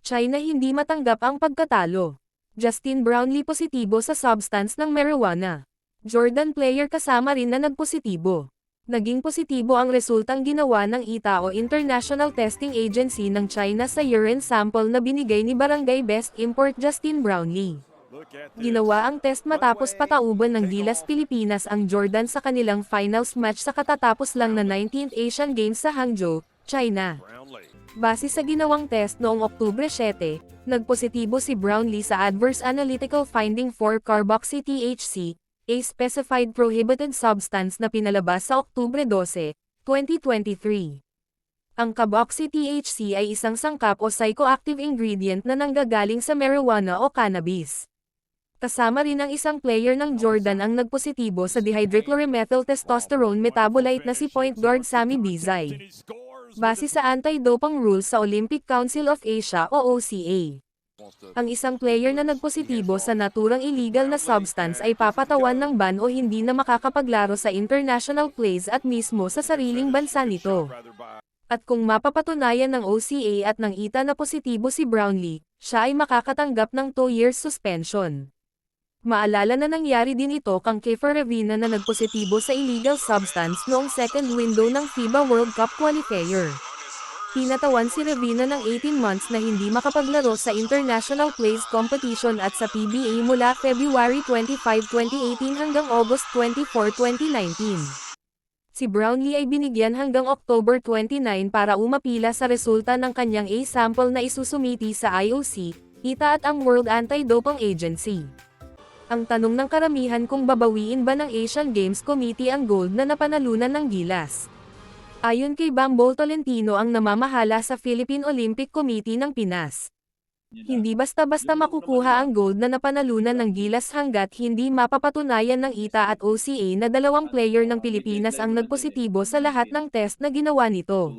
China hindi matanggap ang pagkatalo. Justin Brownlee positibo sa substance ng marijuana. Jordan player kasama rin na nagpositibo. Naging positibo ang resultang ginawa ng ITA o International Testing Agency ng China sa urine sample na binigay ni Barangay Best Import Justin Brownlee. Ginawa ang test matapos patauban ng Gilas Pilipinas ang Jordan sa kanilang finals match sa katatapos lang na 19th Asian Games sa Hangzhou, China. Base sa ginawang test noong Oktubre 7, nagpositibo si Brownlee sa Adverse Analytical Finding for Carboxy-THC, a specified prohibited substance na pinalabas sa Oktubre 12, 2023. Ang carboxy-THC ay isang sangkap o psychoactive ingredient na nanggagaling sa marijuana o cannabis. Kasama rin ang isang player ng Jordan ang nagpositibo sa dihydrochloromethyltestosterone metabolite na si point guard Sami Bizay. Base sa anti-doping rules sa Olympic Council of Asia o OCA. Ang isang player na nagpositibo sa naturang illegal na substance ay papatawan ng ban o hindi na makakapaglaro sa international plays at mismo sa sariling bansa nito. At kung mapapatunayan ng OCA at ng ITA na positibo si Brownlee, siya ay makakatanggap ng 2 years suspension. Maalala na nangyari din ito kang Kiefer Ravena na nagpositibo sa illegal substance noong second window ng FIBA World Cup qualifier. Pinatawan si Ravena ng 18 months na hindi makapaglaro sa International Plays Competition at sa PBA mula February 25, 2018 hanggang August 24, 2019. Si Brownlee ay binigyan hanggang October 29 para umapila sa resulta ng kanyang A-sample na isusumiti sa IOC, ITA at ang World Anti-Doping Agency. Ang tanong ng karamihan kung babawiin ba ng Asian Games Committee ang gold na napanalunan ng Gilas. Ayon kay Bambol Tolentino ang namamahala sa Philippine Olympic Committee ng Pinas. Hindi basta-basta makukuha ang gold na napanalunan ng Gilas hanggat hindi mapapatunayan ng ITA at OCA na 2 player ng Pilipinas ang nagpositibo sa lahat ng test na ginawa nito.